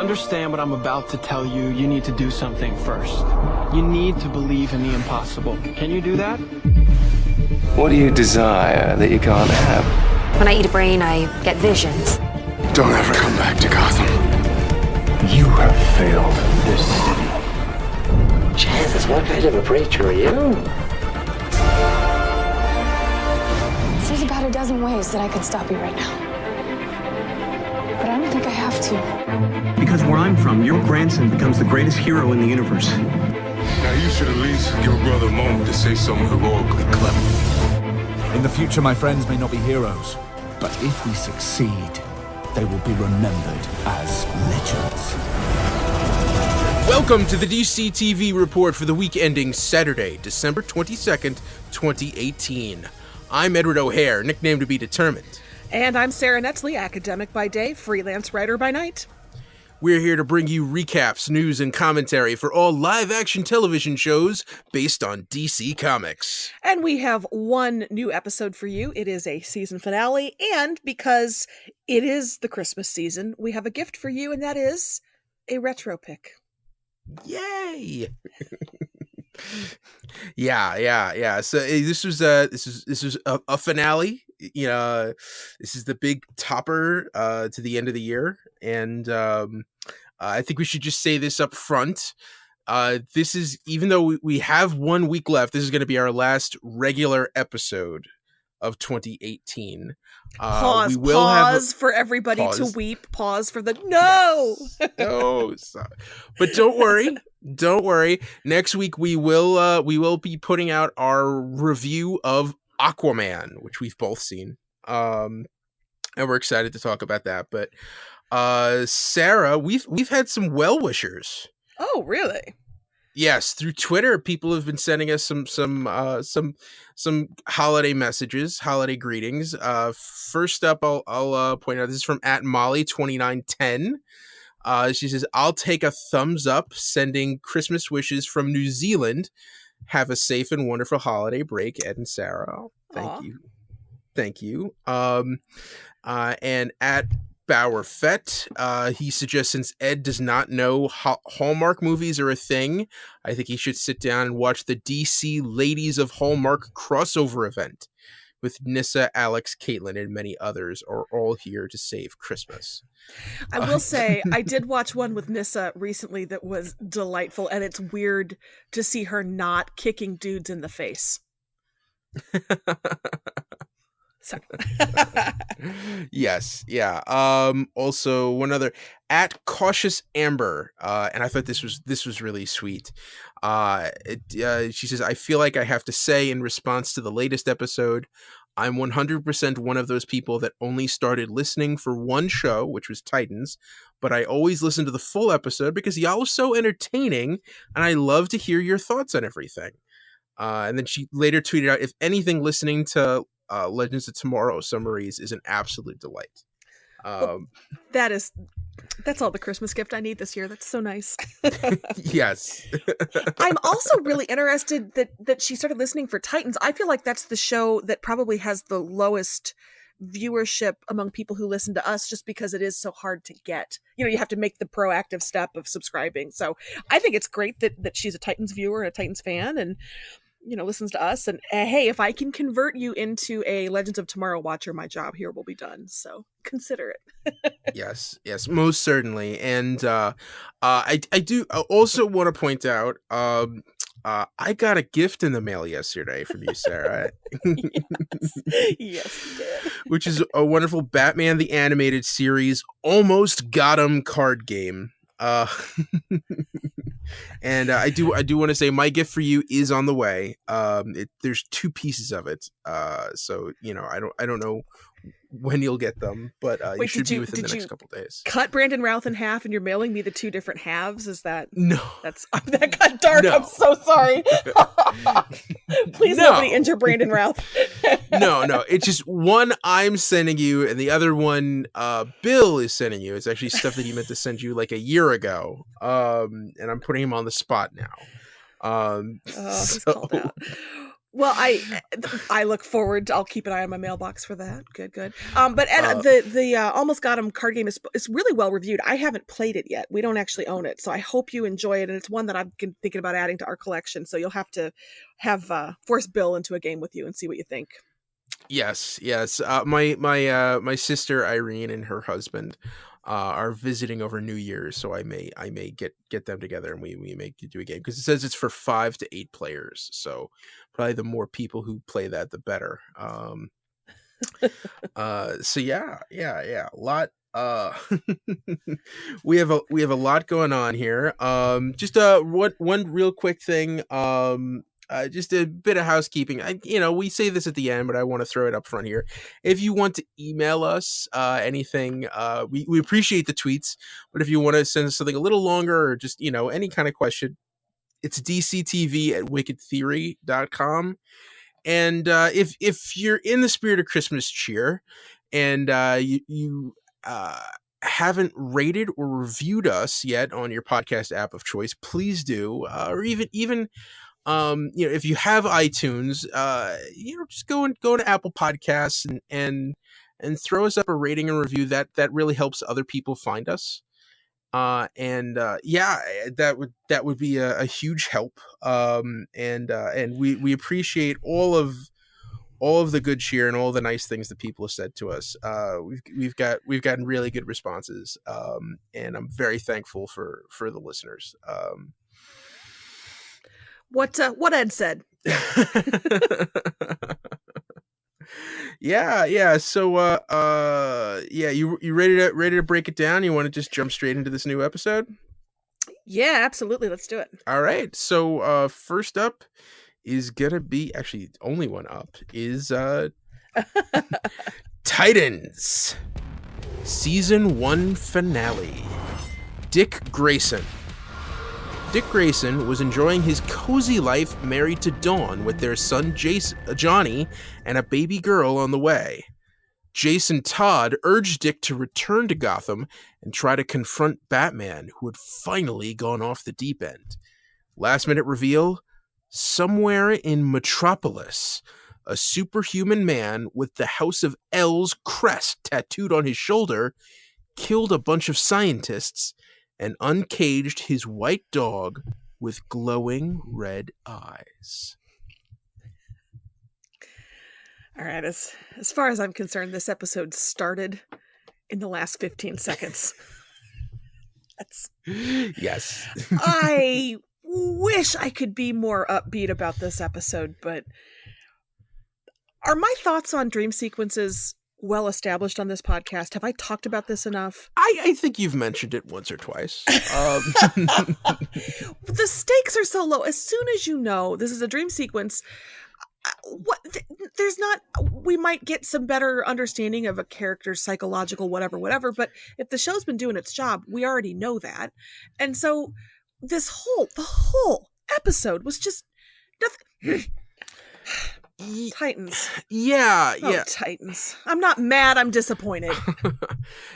understand what I'm about to tell you, you need to do something first. You need to believe in the impossible. Can you do that? What do you desire that you can't have? When I eat a brain, I get visions. Don't ever come back to Gotham. You have failed this city. Jesus, what kind of a preacher are you? There's about a dozen ways that I could stop you right now. But I don't think I have to. Because where I'm from, your grandson becomes the greatest hero in the universe. Now you should at least give a brother a moment to say something heroically clever. In the future, my friends may not be heroes, but if we succeed, they will be remembered as legends. Welcome to the DC TV report for the week ending Saturday, December 22nd, 2018. I'm Edward O'Hare, nickname to be determined. And I'm Sarah Netzley, academic by day, freelance writer by night. We're here to bring you recaps, news, and commentary for all live-action television shows based on DC Comics. And we have one new episode for you. It is a season finale, and because it is the Christmas season, we have a gift for you, and that is a retro pick. Yay! Yeah. So this was a finale. You know, this is the big topper to the end of the year, and I think we should just say this up front. This is, even though we have 1 week left, this is going to be our last regular episode of 2018. Pause for everybody to weep. Pause for the no. Yes. No, but don't worry. Next week we will be putting out our review of Aquaman, which we've both seen, and we're excited to talk about that. But Sarah, we've had some well-wishers. Oh, really? Yes, through Twitter, people have been sending us some holiday messages, holiday greetings. First up, I'll point out, this is from @Molly2910. She says, "I'll take a thumbs up, sending Christmas wishes from New Zealand. Have a safe and wonderful holiday break, Ed and Sarah." Thank you. And @Bauer Fett, he suggests, since Ed does not know Hallmark movies are a thing, I think he should sit down and watch the DC Ladies of Hallmark crossover event with Nyssa, Alex, Caitlin, and many others are all here to save Christmas. I will say, I did watch one with Nyssa recently that was delightful, and it's weird to see her not kicking dudes in the face. Sorry. Yes, yeah. Also, one other @CautiousAmber, and I thought this was really sweet. She says, "I feel like I have to say in response to the latest episode, I'm 100% one of those people that only started listening for one show, which was Titans, but I always listen to the full episode because y'all are so entertaining, and I love to hear your thoughts on everything." And then she later tweeted out, "If anything, listening to Legends of Tomorrow summaries is an absolute delight." That's all the Christmas gift I need this year. That's so nice. Yes. I'm also really interested that she started listening for Titans. I feel like that's the show that probably has the lowest viewership among people who listen to us, just because it is so hard to get. You know, you have to make the proactive step of subscribing. So I think it's great that she's a Titans viewer and a Titans fan, and listens to us. And hey, if I can convert you into a Legends of Tomorrow watcher, my job here will be done. So consider it. Yes, most certainly. And I do also want to point out, I got a gift in the mail yesterday from you, Sarah. Yes, you did. Which is a wonderful Batman the Animated Series Almost Got 'Em card game. And I do want to say my gift for you is on the way. There's 2 pieces of it, so I don't know when you'll get them, but you should be within the next couple days. Cut Brandon Routh in half, and you're mailing me the 2 different halves. Is that no? That got dark. No. I'm so sorry. Please, nobody injure Brandon Routh. No. It's just one I'm sending you, and the other one Bill is sending you. It's actually stuff that he meant to send you like a year ago, and I'm putting him on the spot now. He's called out. Well, I look forward to, I'll keep an eye on my mailbox for that. Good. But Ed, the Almost Got 'Em card game is really well reviewed. I haven't played it yet. We don't actually own it, so I hope you enjoy it. And it's one that I've been thinking about adding to our collection. So you'll have to force Bill into a game with you and see what you think. Yes. My sister Irene and her husband are visiting over New Year's, so I may get them together and we may do a game, because it says it's for 5 to 8 players. So probably the more people who play that, the better. So yeah, a lot. We have a lot going on here. Just one real quick thing. Just a bit of housekeeping. We say this at the end, but I want to throw it up front here. If you want to email us anything, we appreciate the tweets, but if you want to send us something a little longer, or just any kind of question, it's dctv@wickedtheory.com. And if you're in the spirit of Christmas cheer, and you haven't rated or reviewed us yet on your podcast app of choice, please do. Or even if you have iTunes, just go to Apple Podcasts and throw us up a rating and review. That really helps other people find us. That would be a huge help. And we appreciate all of the good cheer and all the nice things that people have said to us. We've gotten really good responses. And I'm very thankful for the listeners. What Ed said. Yeah. So you ready to break it down? You want to just jump straight into this new episode? Yeah, absolutely. Let's do it. All right. So first up is gonna be, actually only one up, is Titans Season 1 finale. Dick Grayson was enjoying his cozy life married to Dawn, with their son Johnny and a baby girl on the way. Jason Todd urged Dick to return to Gotham and try to confront Batman, who had finally gone off the deep end. Last minute reveal: somewhere in Metropolis, a superhuman man with the House of L's crest tattooed on his shoulder killed a bunch of scientists and uncaged his white dog with glowing red eyes. All right, as far as I'm concerned, this episode started in the last 15 seconds. Yes. I wish I could be more upbeat about this episode, but are my thoughts on dream sequences well established on this podcast? Have I talked about this enough? I think you've mentioned it once or twice. The stakes are so low. As soon as you know this is a dream sequence, we might get some better understanding of a character's psychological whatever, but if the show's been doing its job, we already know that. And so the whole episode was just nothing. Titans. Yeah. Titans. I'm not mad, I'm disappointed.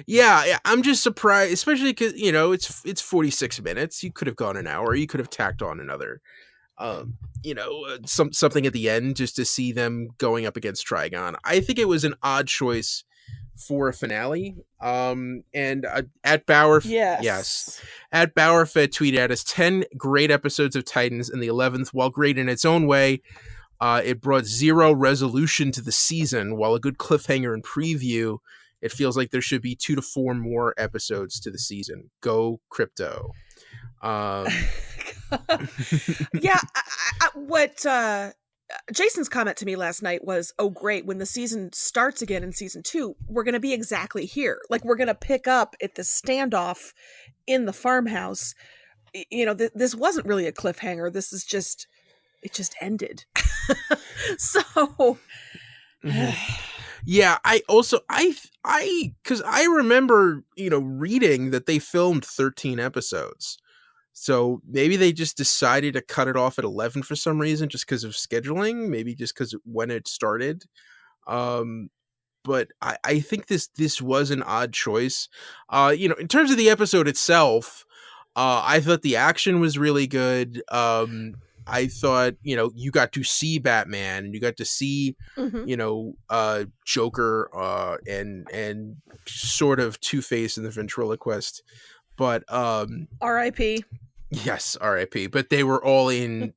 Yeah, I'm just surprised, especially because, it's 46 minutes. You could have gone an hour. You could have tacked on another, something at the end just to see them going up against Trigon. I think it was an odd choice for a finale. And at Bauer, yes, at Bauerfed tweeted at us 10 great episodes of Titans, and the 11th, while great in its own way, it brought zero resolution to the season. While a good cliffhanger and preview, it feels like there should be 2 to 4 more episodes to the season. Go Crypto. Yeah, what Jason's comment to me last night was, oh great, when the season starts again in season 2, we're going to be exactly here. Like, we're going to pick up at the standoff in the farmhouse. This wasn't really a cliffhanger. This is just, it just ended. So yeah, because I remember, reading that they filmed 13 episodes. So maybe they just decided to cut it off at 11 for some reason, just because of scheduling, maybe just because when it started. But I think this was an odd choice. In terms of the episode itself, I thought the action was really good. I thought, you know, you got to see Batman and you got to see, Mhm. you know, Joker, and sort of Two-Face in the ventriloquist, but R.I.P. yes, R.I.P. But they were all in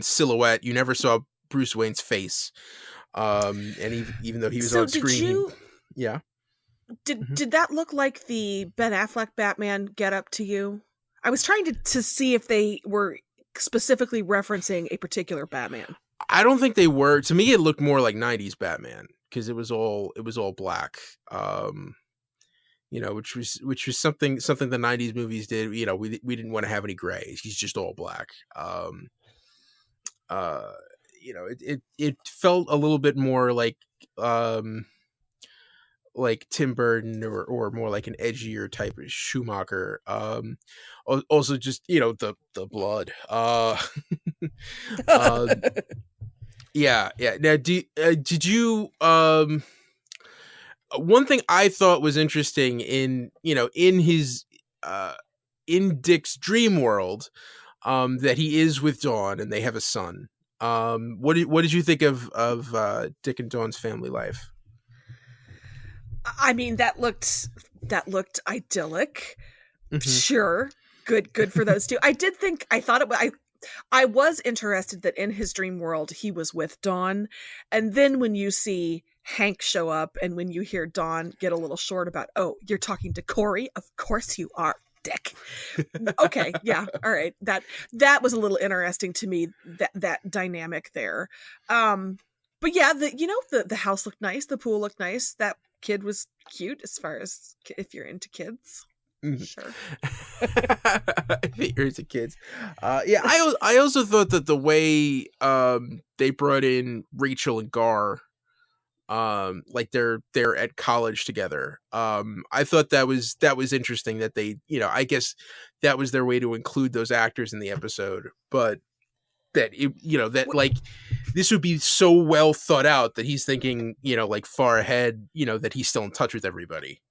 silhouette. You never saw Bruce Wayne's face. And even though he was So on did screen, you yeah. did that look like the Ben Affleck Batman get up to you? I was trying to see if they were specifically referencing a particular Batman. I don't think they were. To me, it looked more like '90s Batman because it was all black. You know, which was something the '90s movies did. You know, we didn't want to have any gray. He's just all black. You know, it felt a little bit more like Tim Burton or more like an edgier type of Schumacher. Also just, you know, the blood. Um, yeah. Now, did you one thing I thought was interesting in, you know, in his in Dick's dream world, that he is with Dawn and they have a son. What did you think of Dick and Dawn's family life? I mean, that looked idyllic. Mhm. Sure, good for those two. I was interested that in his dream world he was with Dawn, and then when you see Hank show up and when you hear Dawn get a little short about, oh, you're talking to Corey? Of course you are, Dick. Okay, yeah, all right. That was a little interesting to me, that dynamic there. But yeah, the house looked nice, the pool looked nice, that kid was cute, as far as if you're into kids. Sure. If you're into kids. Yeah, I also thought that the way they brought in Rachel and Gar, like they're at college together. I thought that was interesting that they, you know, I guess that was their way to include those actors in the episode, but that like this would be so well thought out that he's thinking, you know, like far ahead, you know, that he's still in touch with everybody.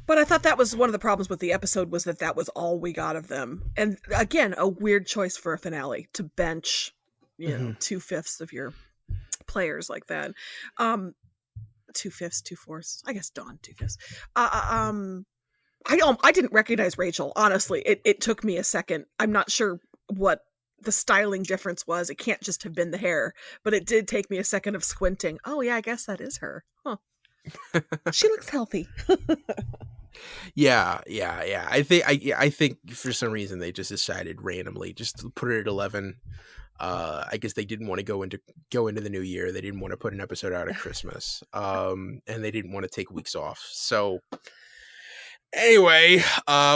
But I thought that was one of the problems with the episode, was that was all we got of them. And again, a weird choice for a finale to bench, you know, 2/5 of your players like that. 2/5, 2/4. I guess Dawn 2/5. I didn't recognize Rachel, honestly. It took me a second. I'm not sure what the styling difference was. It can't just have been the hair, but it did take me a second of squinting. Oh yeah, I guess that is her. Huh. She looks healthy. Yeah. I think for some reason they just decided randomly just to put it at 11. I guess they didn't want to go into the new year. They didn't want to put an episode out at Christmas. And they didn't want to take weeks off. So anyway,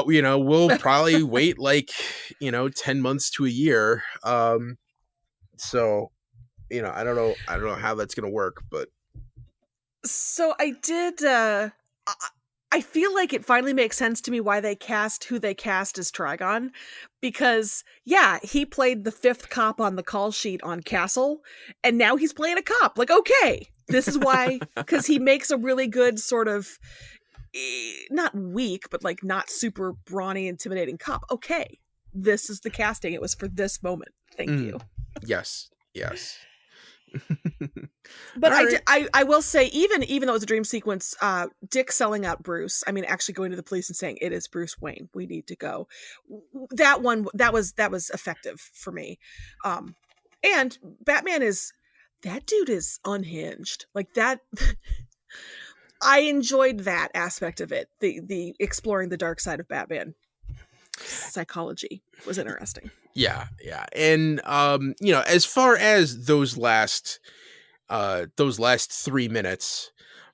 you know, we'll probably wait like, you know, 10 months to a year. So, you know, I don't know how that's going to work, but so I did, I feel like it finally makes sense to me why they cast who they cast as Trigon, because yeah, he played the 5th cop on the call sheet on Castle, and now he's playing a cop. Like, okay, this is why, because he makes a really good sort of, not weak, but like not super brawny, intimidating cop. Okay, this is the casting. It was for this moment. Thank you. Yes. But right. I will say, even though it was a dream sequence, Dick selling out Bruce, I mean, actually going to the police and saying, it is Bruce Wayne, we need to go. That was effective for me. And Batman that dude is unhinged. Like that. I enjoyed that aspect of it. The exploring the dark side of Batman psychology was interesting. Yeah. And you know, as far as those last 3 minutes,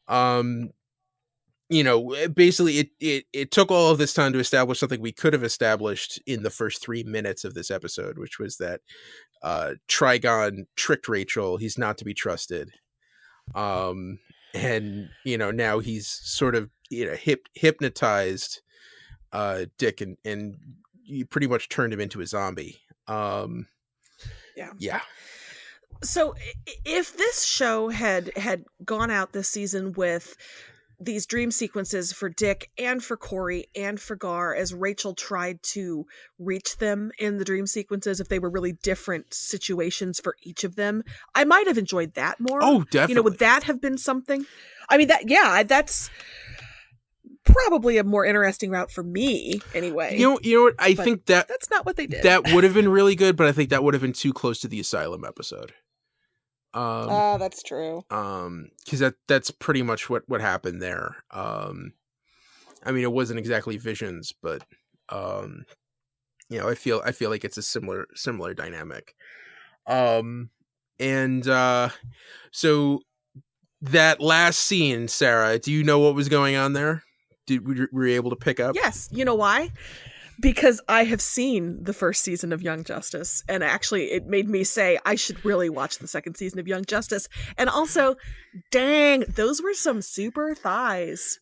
you know, basically it took all of this time to establish something we could have established in the first 3 minutes of this episode, which was that Trigon tricked Rachel. He's not to be trusted. And you know, now he's sort of, you know, hypnotized Dick and you pretty much turned him into a zombie. Yeah. So if this show had gone out this season with these dream sequences for Dick and for Corey and for Gar as Rachel tried to reach them in the dream sequences, if they were really different situations for each of them. I might have enjoyed that more. Oh, definitely. Would that have been something? I mean, that's probably a more interesting route for me anyway. You know what? I think that's not what they did. That would have been really good, but I think that would have been too close to the Asylum episode. That's true. Because that's pretty much what happened there. I mean, it wasn't exactly visions, but I feel like it's a similar dynamic. So that last scene, Sarah, do you know what was going on there? Were you able to pick up? Yes. You know why? Because I have seen the first season of Young Justice, and actually it made me say I should really watch the second season of Young Justice. And also, dang, those were some super thighs.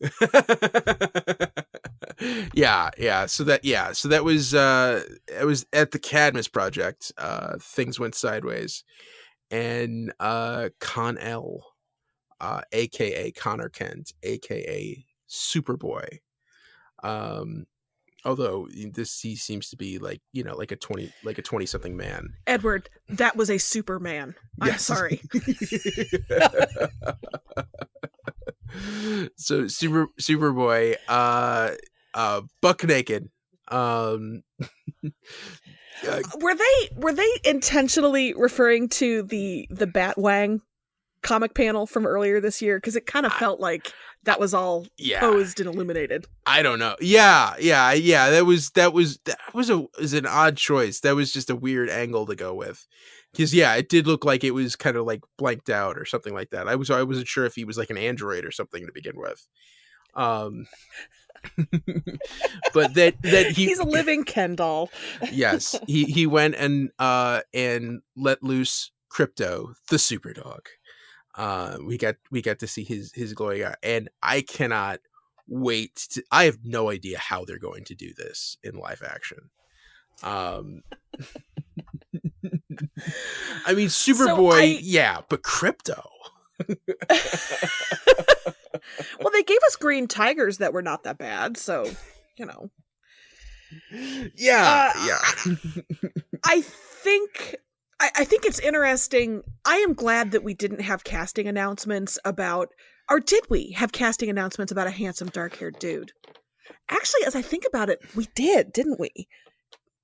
Yeah. So that was it was at the Cadmus Project. Things went sideways, and Con-El, aka Connor Kent, aka Superboy. Although he seems to be like a 20-something man. Edward, that was a Superman. I'm sorry. So Superboy, buck naked. Were they intentionally referring to the Batwang comic panel from earlier this year? Because it kind of felt like that was all posed and illuminated. I don't know. Yeah. That was an odd choice. That was just a weird angle to go with. Because it did look like it was kind of like blanked out or something like that. I wasn't sure if he was like an android or something to begin with. But that he's a living Ken doll. Yes, he went and let loose Crypto, the super dog. We got to see his glowing eye, and I cannot wait. I have no idea how they're going to do this in live action. I mean, Superboy, but Crypto. Well, they gave us green tigers that were not that bad, so Yeah. I think it's interesting. I am glad that we didn't have casting announcements about, or did we have casting announcements about a handsome dark-haired dude? Actually, as I think about it, we did, didn't we?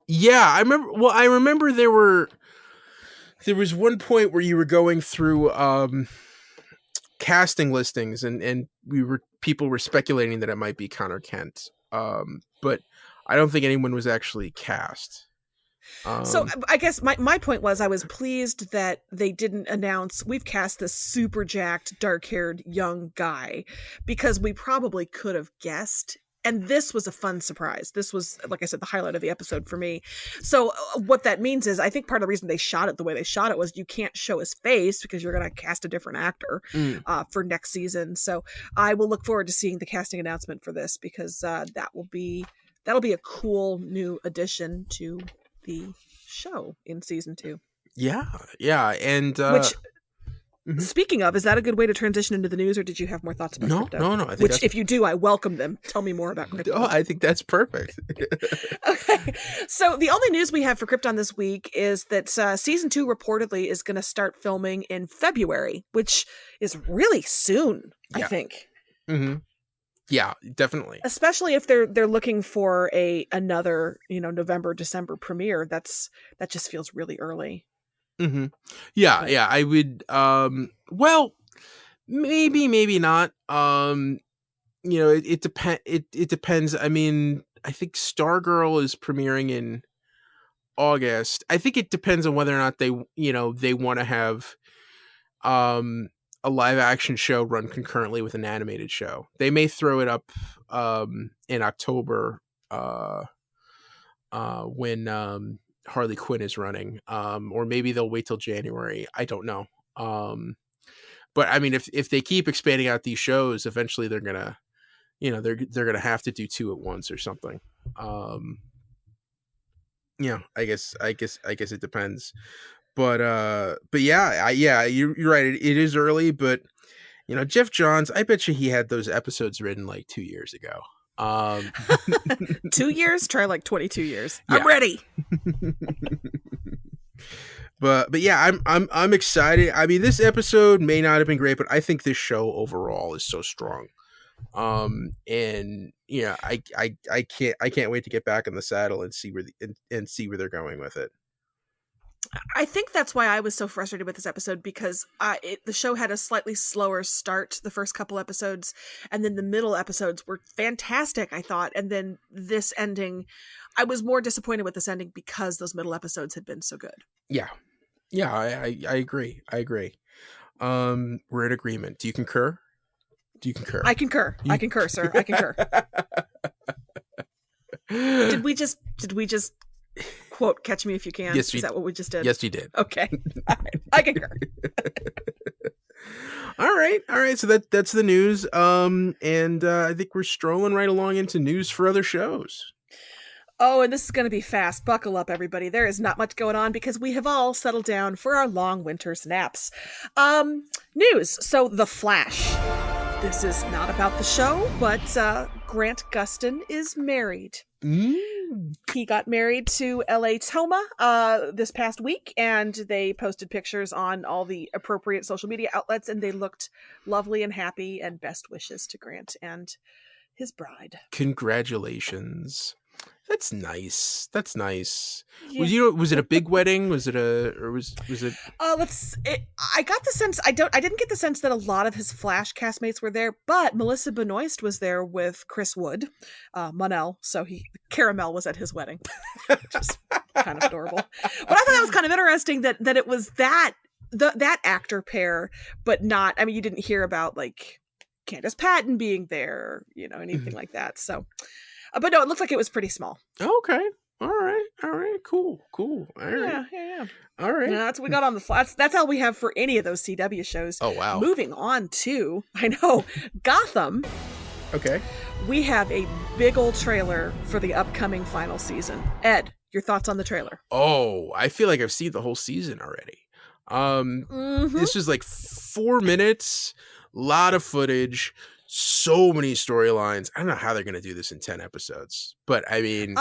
Yeah, I remember. Well, I remember there was one point where you were going through casting listings, and people were speculating that it might be Connor Kent, but I don't think anyone was actually cast. So I guess my point was, I was pleased that they didn't announce we've cast this super jacked, dark-haired young guy, because we probably could have guessed. And this was a fun surprise. This was, like I said, the highlight of the episode for me. So what that means is, I think part of the reason they shot it the way they shot it was you can't show his face because you're going to cast a different actor for next season. So I will look forward to seeing the casting announcement for this, because that'll be a cool new addition to the show in season 2. Yeah. And which, speaking of, is that a good way to transition into the news, or did you have more thoughts about Crypto? No. Which, if you do, I welcome them. Tell me more about Crypto. Oh, I think that's perfect. Okay. So the only news we have for Krypton this week is that season 2 reportedly is going to start filming in February, which is really soon, I think. Mm-hmm. Yeah, definitely. Especially if they're looking for another November, December premiere. That just feels really early. Mm-hmm. Yeah. I would. Well, maybe not. It depends. It depends. I mean, I think Stargirl is premiering in August. I think it depends on whether or not they want to have a live action show run concurrently with an animated show. They may throw it up in October when Harley Quinn is running, or maybe they'll wait till January. I don't know. But I mean, if they keep expanding out these shows, eventually they're gonna they're gonna have to do 2 at once or something. I guess it depends. But yeah, you're right. It is early, but You know, Jeff Johns, I bet you he had those episodes written like 2 years ago. 2 years? Try like 22 years. Yeah. I'm ready. But yeah, I'm excited. I mean, this episode may not have been great, but I think this show overall is so strong. And you know, I can't wait to get back in the saddle and see where they're going with it. I think that's why I was so frustrated with this episode, because the show had a slightly slower start the first couple episodes, and then the middle episodes were fantastic, I thought. And then this ending, I was more disappointed with this ending because those middle episodes had been so good. Yeah. Yeah, I agree. We're in agreement. Do you concur? I concur. I concur, sir. I concur. Did we just quote Catch Me If You Can? Yes, Is that what we just did? Yes, you did. Okay. All right. I concur. All right. So that's the news. And I think we're strolling right along into news for other shows. Oh, and this is going to be fast. Buckle up, everybody. There is not much going on because we have all settled down for our long winter's naps. News. So The Flash. This is not about the show, but Grant Gustin is married. He got married to L.A. Toma this past week, and they posted pictures on all the appropriate social media outlets, and they looked lovely and happy, and best wishes to Grant and his bride. Congratulations. That's nice. Yeah. Was it a big wedding? Was it I got the sense I didn't get the sense that a lot of his Flash castmates were there, but Melissa Benoist was there with Chris Wood, Mon-El, so Caramel was at his wedding. Which is kind of adorable. But I thought that was kind of interesting that it was that actor pair, but not, I mean, you didn't hear about like Candace Patton being there, you know, anything like that. So but no, it looked like it was pretty small. Okay. All right. Cool. All right. Yeah. All right. Yeah, that's what we got on the flats. That's all we have for any of those CW shows. Oh, wow. Moving on to, I know, Gotham. Okay. We have a big old trailer for the upcoming final season. Ed, your thoughts on the trailer? Oh, I feel like I've seen the whole season already. This was like 4 minutes, lot of footage, so many storylines. I don't know how they're going to do this in 10 episodes, but I mean,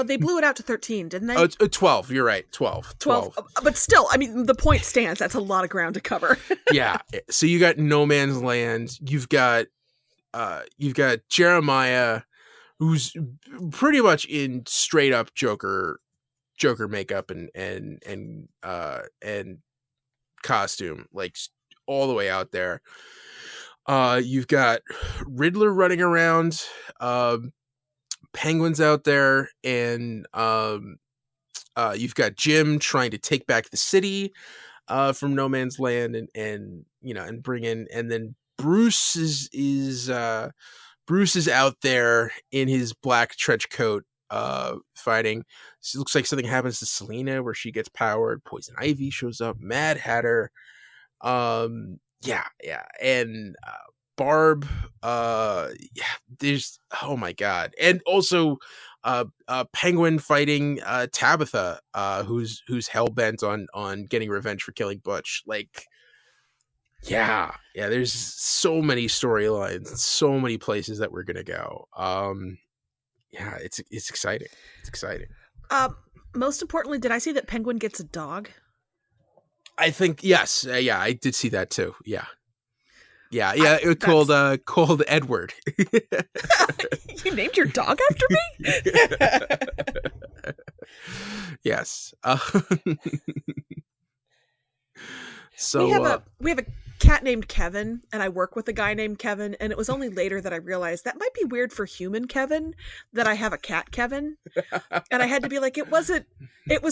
they blew it out to 13, didn't they? Oh, 12. You're right. 12. But still, I mean, the point stands. That's a lot of ground to cover. Yeah. So you got No Man's Land. You've got Jeremiah, who's pretty much in straight up Joker makeup and costume, like all the way out there. You've got Riddler running around, Penguin's out there, and you've got Jim trying to take back the city from No Man's Land, and you know, and bring in, and then Bruce is out there in his black trench coat fighting. So it looks like something happens to Selena where she gets powered. Poison Ivy shows up. Mad Hatter. Yeah, and Barb. There's, oh my god, and also Penguin fighting Tabitha, who's hell bent on getting revenge for killing Butch. Like, yeah. There's so many storylines, so many places that we're gonna go. Yeah, it's exciting. It's exciting. Most importantly, did I see that Penguin gets a dog? I think yes. Yeah, I did see that too. Yeah. It was called Edward. You named your dog after me? Yes. So we have a cat named Kevin, and I work with a guy named Kevin, and it was only later that I realized that might be weird for human Kevin that I have a cat Kevin. And I had to be like, it was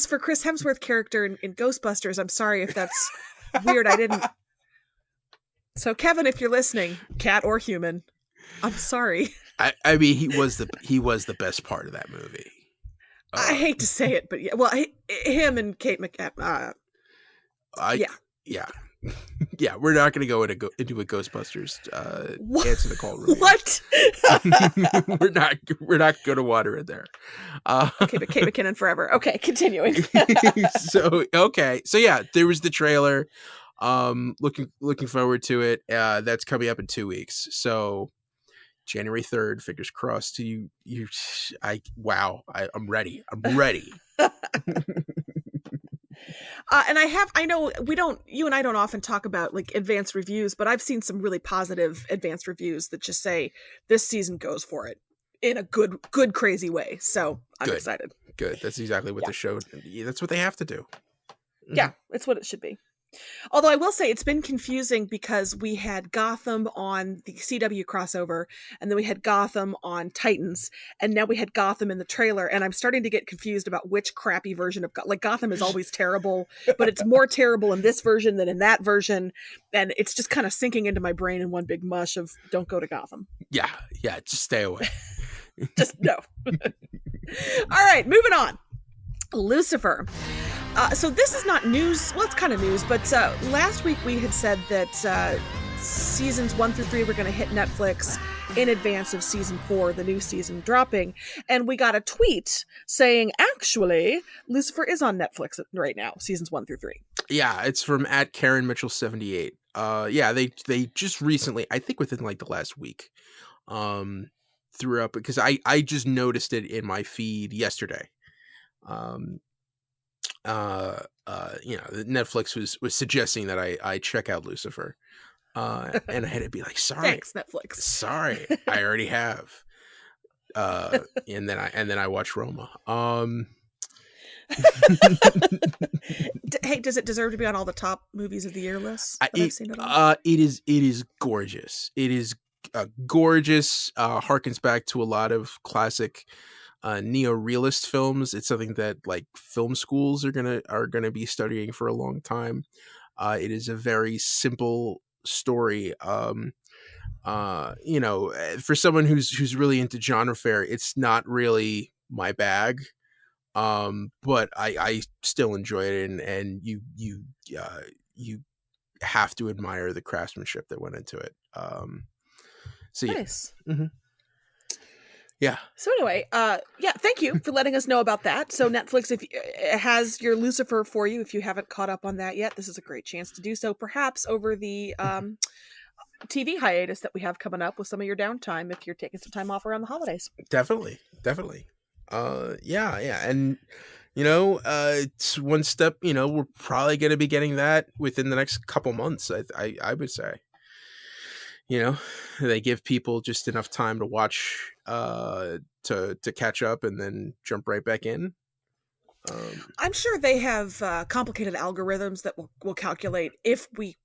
for Chris Hemsworth character in Ghostbusters. I'm sorry if that's weird. I didn't. So Kevin, if you're listening, cat or human, I'm sorry. I mean, he was the best part of that movie. I hate to say it, but yeah, well, him and Kate McCann. Yeah, we're not going to go into a Ghostbusters answer the call room. What? we're not going to water it there. Okay, but Kate McKinnon forever. Okay, continuing. So yeah, there was the trailer. Looking forward to it. That's coming up in 2 weeks. So January 3rd, fingers crossed. I'm ready. I'm ready. And I know you and I don't often talk about like advanced reviews, but I've seen some really positive advanced reviews that just say this season goes for it in a good, crazy way. So I'm excited. Good. That's exactly what the show, that's what they have to do. Yeah, it's what it should be. Although I will say it's been confusing because we had Gotham on the CW crossover, and then we had Gotham on Titans, and now we had Gotham in the trailer, and I'm starting to get confused about which crappy version of Gotham is always terrible, but it's more terrible in this version than in that version, and it's just kind of sinking into my brain in one big mush of don't go to Gotham. Yeah, just stay away. Just no. All right, moving on. Lucifer. So this is not news. Well, it's kind of news, but last week we had said that seasons 1 through 3 were going to hit Netflix in advance of season 4, the new season dropping. And we got a tweet saying, actually, Lucifer is on Netflix right now, seasons 1 through 3. Yeah, it's from @KarenMitchell78. Yeah, they just recently, I think within like the last week, threw up, because I just noticed it in my feed yesterday. Netflix was suggesting that I check out Lucifer, and I had to be like, sorry, thanks Netflix, sorry, I already have, and then I watched Roma. Hey, does it deserve to be on all the top movies of the year lists? I've seen it on? It is gorgeous. It is gorgeous. Harkens back to a lot of classic neo-realist films. It's something that like film schools are gonna be studying for a long time. It is a very simple story. For someone who's really into genre fare, it's not really my bag. But I still enjoy it, and you have to admire the craftsmanship that went into it. So yeah. Nice. Mm-hmm. Yeah. So anyway, thank you for letting us know about that. So Netflix, if it has your Lucifer for you, if you haven't caught up on that yet, this is a great chance to do so. Perhaps over the TV hiatus that we have coming up with some of your downtime, if you're taking some time off around the holidays. Definitely. Yeah, and it's one step. We're probably going to be getting that within the next couple months. I would say. They give people just enough time to watch, to catch up, and then jump right back in. I'm sure they have complicated algorithms that will calculate if we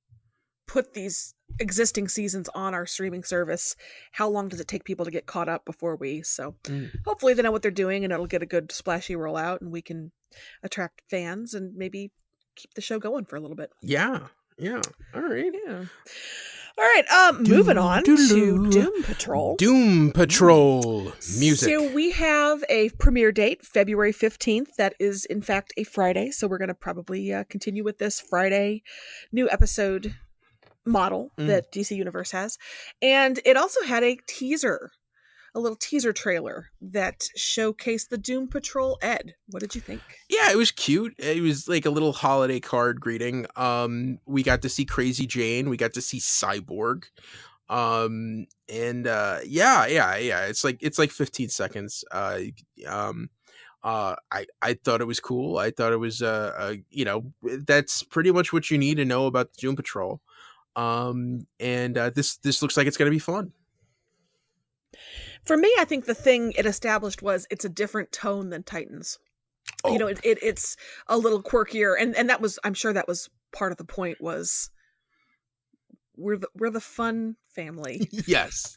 put these existing seasons on our streaming service, how long does it take people to get caught up before we? So hopefully they know what they're doing, and it'll get a good splashy rollout, and we can attract fans and maybe keep the show going for a little bit. Yeah. All right. Yeah. All right, moving on to Doom Patrol. Doom Patrol music. So we have a premiere date, February 15th. That is, in fact, a Friday. So we're going to probably continue with this Friday new episode model that DC Universe has. And it also had a little teaser trailer that showcased the Doom Patrol Ed. What did you think? Yeah, it was cute. It was like a little holiday card greeting. We got to see Crazy Jane. We got to see Cyborg. It's like 15 seconds. I thought it was cool. I thought it was that's pretty much what you need to know about the Doom Patrol. This looks like it's going to be fun. For me, I think the thing it established was it's a different tone than Titans. Oh. It's a little quirkier, and that was, I'm sure that was part of the point, was we're the fun family. Yes.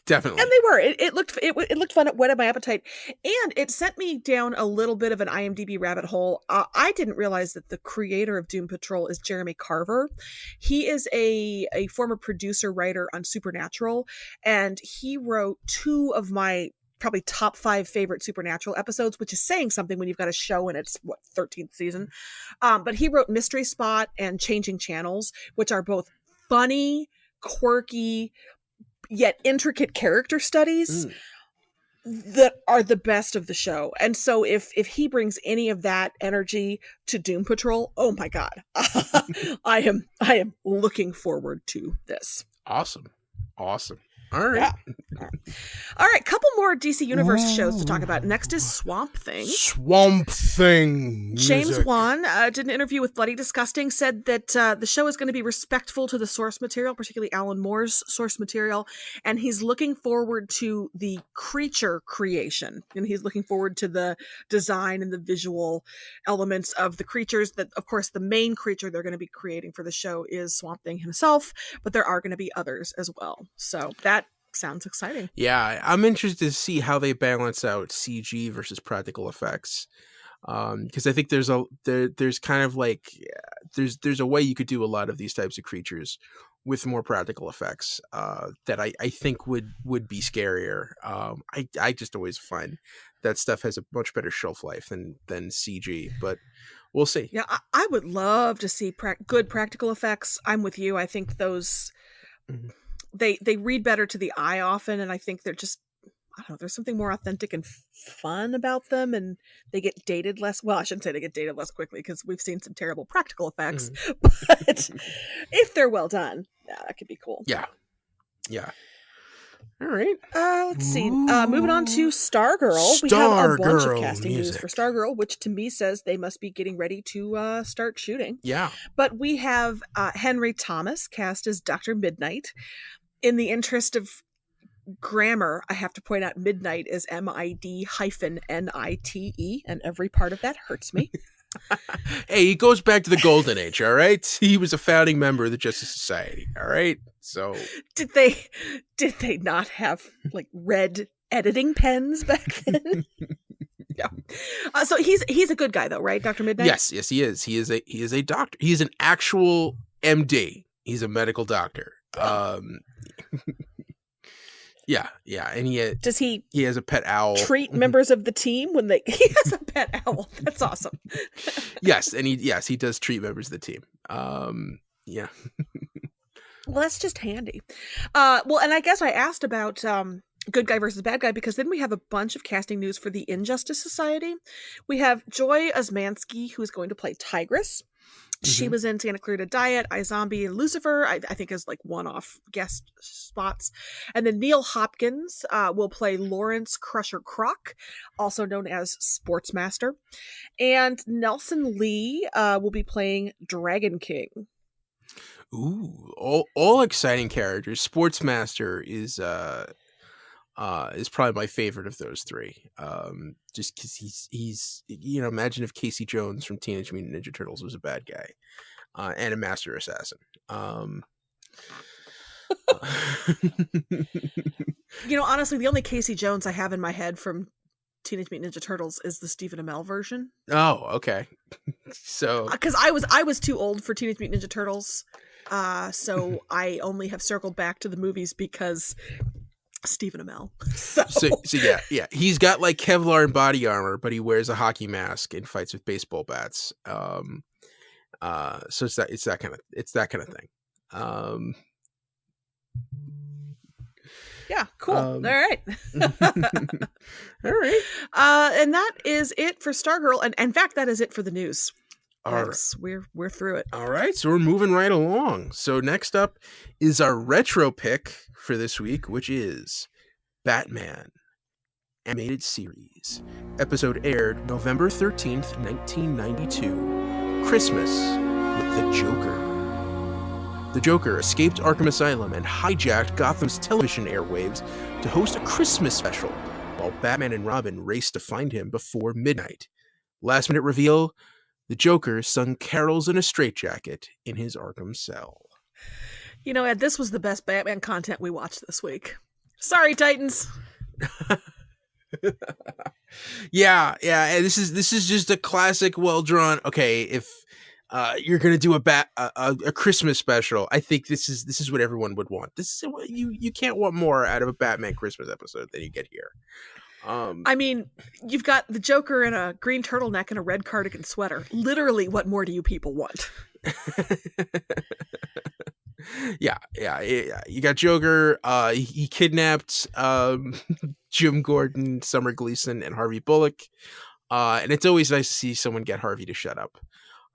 Definitely. And they were. It looked fun. It whetted my appetite, and it sent me down a little bit of an IMDb rabbit hole. I didn't realize that the creator of Doom Patrol is Jeremy Carver. He is a former producer writer on Supernatural, and he wrote 2 of my probably top 5 favorite Supernatural episodes, which is saying something when you've got a show and it's 13th season. But he wrote Mystery Spot and Changing Channels, which are both funny, quirky, yet intricate character studies. that are the best of the show. And so if he brings any of that energy to Doom Patrol, oh my God, I am looking forward to this. Awesome. All right. Yeah. All right, couple more DC Universe shows to talk about. Next is Swamp Thing. Swamp Thing. James music. Wan did an interview with Bloody Disgusting, said that the show is going to be respectful to the source material, particularly Alan Moore's source material, and he's looking forward to the creature creation, and he's looking forward to the design and the visual elements of the creatures. That, of course, the main creature they're going to be creating for the show is Swamp Thing himself, but there are going to be others as well. So that sounds exciting. Yeah, I'm interested to see how they balance out CG versus practical effects, because I think there's kind of like there's a way you could do a lot of these types of creatures with more practical effects that I think would be scarier. I just always find that stuff has a much better shelf life than CG, but we'll see. Yeah, I would love to see good practical effects. I'm with you. I think those. Mm-hmm. They read better to the eye often, and I think they're just, I don't know, there's something more authentic and fun about them, and they get dated less. Well, I shouldn't say they get dated less quickly, because we've seen some terrible practical effects, but if they're well done, yeah, that could be cool. Yeah. All right. Let's see. Moving on to Stargirl. We have a bunch of casting news for Stargirl, which to me says they must be getting ready to start shooting. Yeah. But we have Henry Thomas cast as Dr. Midnight. In the interest of grammar, I have to point out Midnight is MID-NITE, and every part of that hurts me. Hey, he goes back to the Golden Age, all right? He was a founding member of the Justice Society, all right? So did they not have like red editing pens back then? Yeah. So he's a good guy though, right, Dr. Midnight? Yes, he is. He is a doctor. He's an actual MD. He's a medical doctor. Yeah, and he has a pet owl. Treat members of the team when he has a pet owl. That's awesome. Yes, and he does treat members of the team. Yeah. Well, that's just handy. Well, and I guess I asked about good guy versus bad guy because then we have a bunch of casting news for the Injustice Society. We have Joy Osmansky, who is going to play Tigress. She was in Santa Clarita Diet, iZombie, and Lucifer, I think as like one-off guest spots. And then Neil Hopkins will play Lawrence Crusher Croc, also known as Sportsmaster. And Nelson Lee will be playing Dragon King. Ooh, all exciting characters. Sportsmaster is probably my favorite of those three. Just because he's imagine if Casey Jones from Teenage Mutant Ninja Turtles was a bad guy, and a master assassin. Honestly, the only Casey Jones I have in my head from Teenage Mutant Ninja Turtles is the Stephen Amell version. Oh, okay. So because I was too old for Teenage Mutant Ninja Turtles, so I only have circled back to the movies because Stephen Amell. So yeah. He's got like Kevlar and body armor, but he wears a hockey mask and fights with baseball bats. So it's that kind of thing. Yeah, cool. All right. All right. And that is it for Stargirl. And in fact, that is it for the news. Right. We're through it. All right, so we're moving right along. So next up is our retro pick for this week, which is Batman Animated Series. Episode aired November 13th, 1992. Christmas with the Joker. The Joker escaped Arkham Asylum and hijacked Gotham's television airwaves to host a Christmas special, while Batman and Robin raced to find him before midnight. Last minute reveal: the Joker sung carols in a straitjacket in his Arkham cell. Ed, this was the best Batman content we watched this week. Sorry, Titans. Yeah. And this is just a classic, well drawn. Okay, if you're gonna do a Christmas special, I think this is what everyone would want. This is you can't want more out of a Batman Christmas episode than you get here. I mean, you've got the Joker in a green turtleneck and a red cardigan sweater. Literally, what more do you people want? Yeah. You got Joker. He kidnapped Jim Gordon, Summer Gleason, and Harvey Bullock. And it's always nice to see someone get Harvey to shut up.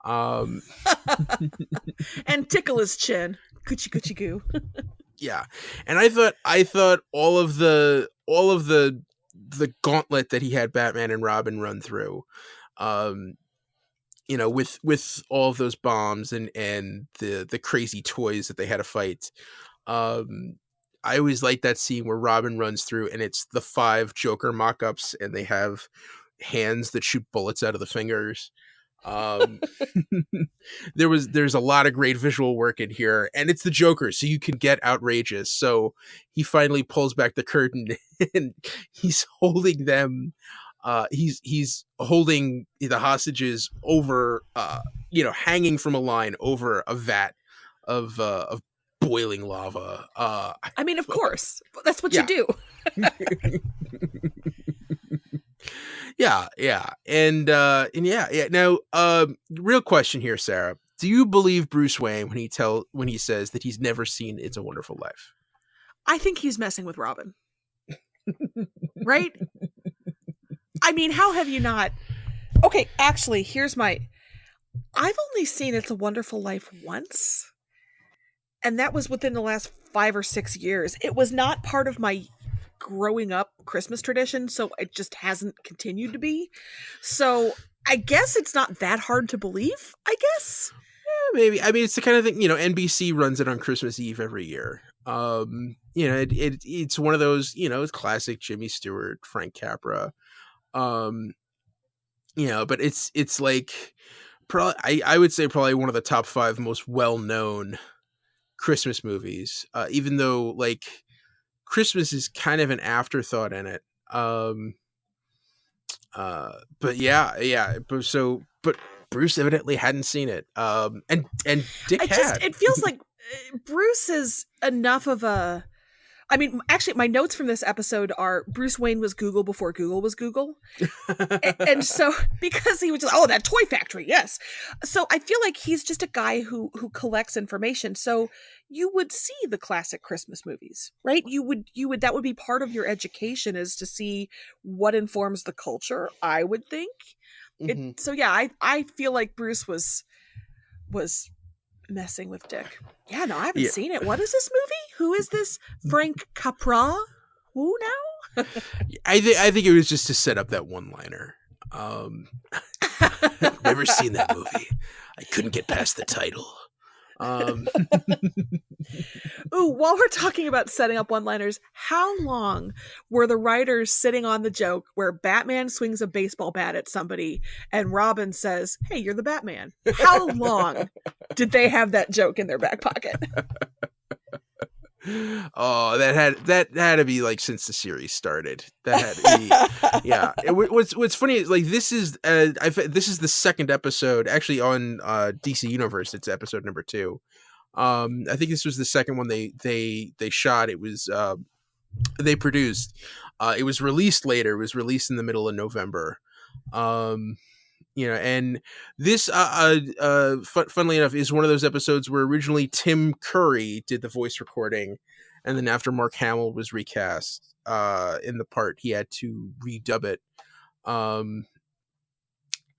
And tickle his chin. Coochie coochie goo. Yeah. And I thought all of the gauntlet that he had Batman and Robin run through, with all of those bombs and the crazy toys that they had to fight. I always like that scene where Robin runs through and it's the 5 Joker mock-ups and they have hands that shoot bullets out of the fingers. There's a lot of great visual work in here, and it's the Joker, so you can get outrageous. So he finally pulls back the curtain and he's holding them. He's holding the hostages over, hanging from a line over a vat of boiling lava. I mean, of course, that's what you do. Yeah. And yeah. Now, real question here, Sarah. Do you believe Bruce Wayne when he says that he's never seen It's a Wonderful Life? I think he's messing with Robin. Right? I mean, how have you not? Okay, actually, I've only seen It's a Wonderful Life once. And that was within the last 5 or 6 years. It was not part of my growing up Christmas tradition, so it just hasn't continued to be. So I guess it's not that hard to believe, I guess. Yeah, maybe. I mean, it's the kind of thing, NBC runs it on Christmas Eve every year. It's one of those, it's classic Jimmy Stewart, Frank Capra. But it's like probably I would say probably one of the top 5 most well-known Christmas movies, even though like Christmas is kind of an afterthought in it. But Bruce evidently hadn't seen it. And Dick had. It feels like Bruce is enough of a. I mean, actually, my notes from this episode are Bruce Wayne was Google before Google was Google. and so, because he was just, that toy factory, yes. So I feel like he's just a guy who collects information. So you would see the classic Christmas movies, right? You would that would be part of your education, is to see what informs the culture, I would think. Mm-hmm. So yeah, I feel like Bruce was messing with Dick. Yeah, no, I haven't seen it. What is this movie? Who is this Frank Capra? Who now? I think it was just to set up that one-liner. Never seen that movie. I couldn't get past the title. Ooh, while we're talking about setting up one-liners, how long were the writers sitting on the joke where Batman swings a baseball bat at somebody and Robin says, "Hey, you're the Batman"? How long did they have that joke in their back pocket? Oh, that had to be like since the series started. That had to be, yeah. What's funny is like this is the second episode actually on DC Universe. It's episode number 2. I think this was the second one they shot. It was they produced. It was released later. It was released in the middle of November. And this, funnily enough, is one of those episodes where originally Tim Curry did the voice recording, and then after Mark Hamill was recast in the part, he had to redub it.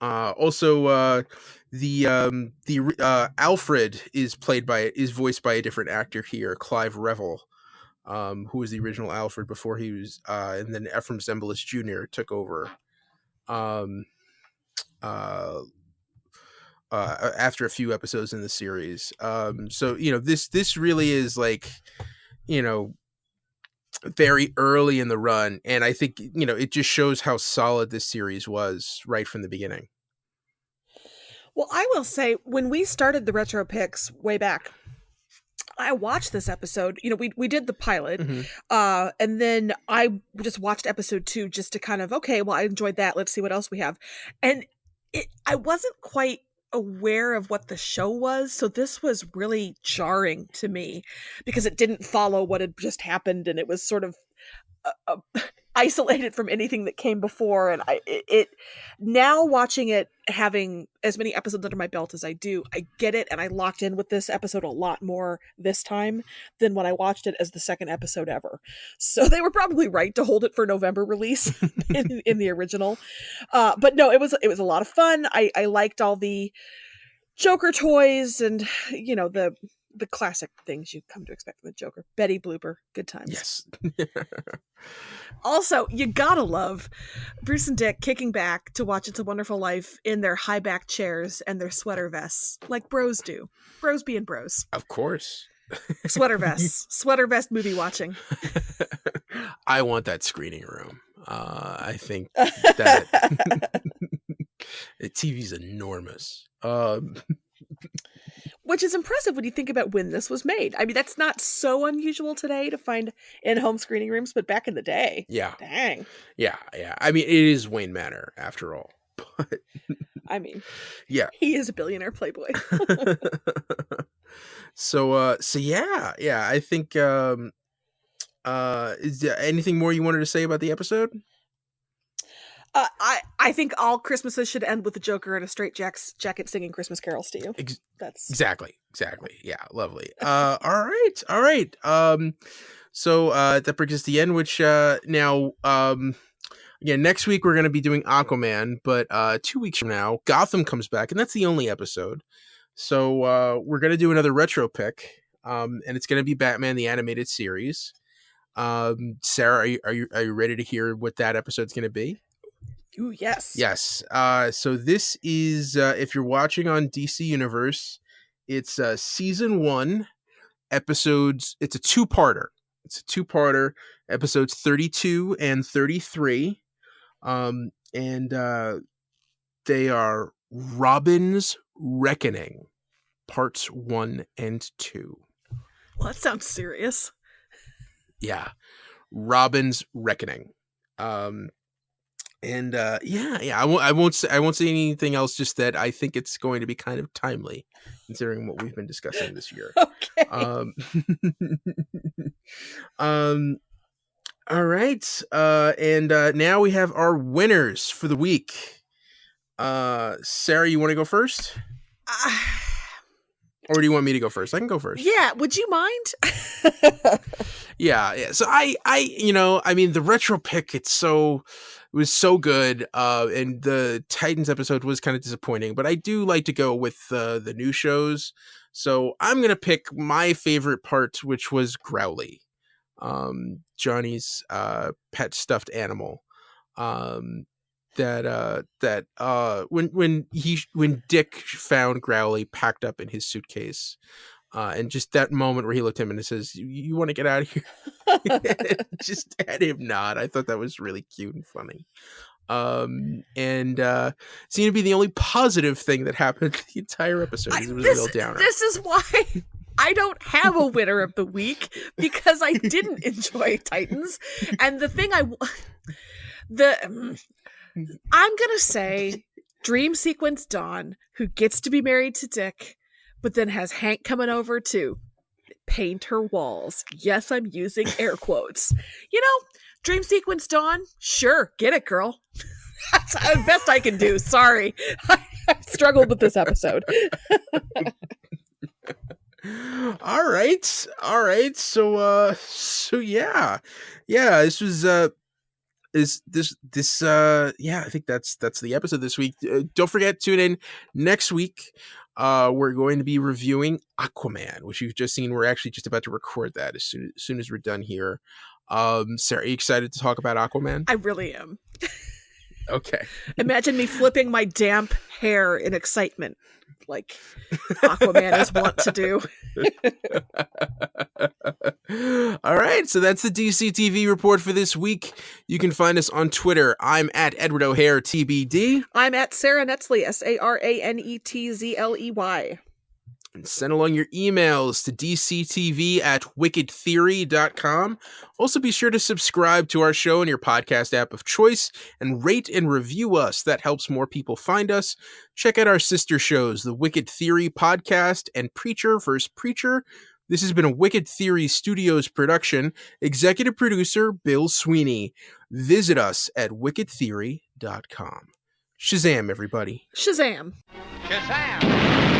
Also, the Alfred is voiced by a different actor here, Clive Revill, who was the original Alfred before he was, and then Ephraim Zimbalist Jr. took over. After a few episodes in the series. So this really is like, very early in the run, and I think it just shows how solid this series was right from the beginning. Well, I will say, when we started the Retro Picks way back, I watched this episode. We did the pilot, and then I just watched episode 2 just to kind of, okay, well, I enjoyed that. Let's see what else we have. And I wasn't quite aware of what the show was, so this was really jarring to me because it didn't follow what had just happened, and it was sort of isolated from anything that came before, and it now watching it, having as many episodes under my belt as I do, I get it, and I locked in with this episode a lot more this time than when I watched it as the second episode ever. So they were probably right to hold it for November release in the original. But no, it was a lot of fun. I liked all the Joker toys and, you know, the classic things you come to expect from the Joker. Betty Blooper, good times. Yes. Also, you gotta love Bruce and Dick kicking back to watch It's a Wonderful Life in their high back chairs and their sweater vests, like bros do. Bros being bros. Of course. Sweater vests. Sweater vest movie watching. I want that screening room. I think that the TV's enormous. Which is impressive when you think about when this was made. I mean, that's not so unusual today to find in-home screening rooms, but back in the day. Yeah. Dang. Yeah. I mean, it is Wayne Manor after all. But I mean, yeah. He is a billionaire playboy. So yeah. I think is there anything more you wanted to say about the episode? I think all Christmases should end with the Joker in a straight jacket singing Christmas carols to you. That's exactly. Yeah, lovely. All right. So that brings us to the end. Which now, again, next week we're going to be doing Aquaman, but 2 weeks from now, Gotham comes back, and that's the only episode. So we're going to do another retro pick, and it's going to be Batman the Animated Series. Sarah, are you ready to hear what that episode's going to be? Ooh, yes. Yes. So this is, if you're watching on DC Universe, it's season 1 episodes. It's a two-parter. Episodes 32 and 33. And they are Robin's Reckoning, parts 1 and 2. Well, that sounds serious. Yeah. Robin's Reckoning. And I won't say anything else. Just that I think it's going to be kind of timely, considering what we've been discussing this year. Okay. All right. And now we have our winners for the week. Sarah, you want to go first, or do you want me to go first? I can go first. Yeah. Would you mind? Yeah. So I mean, the retro pick, it was so good, and the Titans episode was kind of disappointing, but I do like to go with the new shows. So I'm going to pick my favorite part, which was Growly, Johnny's pet stuffed animal. When Dick found Growly packed up in his suitcase, and just that moment where he looked at him and says, "You want to get out of here?" Just had him nod. I thought that was really cute and funny. And seemed to be the only positive thing that happened the entire episode. It was a real downer. This is why I don't have a winner of the week, because I didn't enjoy Titans. And the thing I'm gonna say Dream Sequence Dawn, who gets to be married to Dick, but then has Hank coming over to paint her walls. Yes, I'm using air quotes. You know, Dream Sequence Dawn, sure, get it, girl. That's the best I can do. Sorry. I struggled with this episode. All right. So yeah. This was I think that's the episode this week. Don't forget, tune in next week. We're going to be reviewing Aquaman, which you've just seen. We're actually just about to record that as soon as we're done here. Sarah, are you excited to talk about Aquaman? I really am. Okay. Imagine me flipping my damp hair in excitement, like Aquaman is wont to do. All right, so that's the DC TV report for this week. You can find us on Twitter. I'm at Edward O'Hare TBD. I'm at Sarah Netzley, SARANETZLEY. And send along your emails to dctv@wickedtheory.com. Also, be sure to subscribe to our show in your podcast app of choice and rate and review us. That helps more people find us. Check out our sister shows, the Wicked Theory podcast and Preacher vs. Preacher, This has been a Wicked Theory Studios production. Executive producer, Bill Sweeney. Visit us at wickedtheory.com. Shazam, everybody. Shazam. Shazam!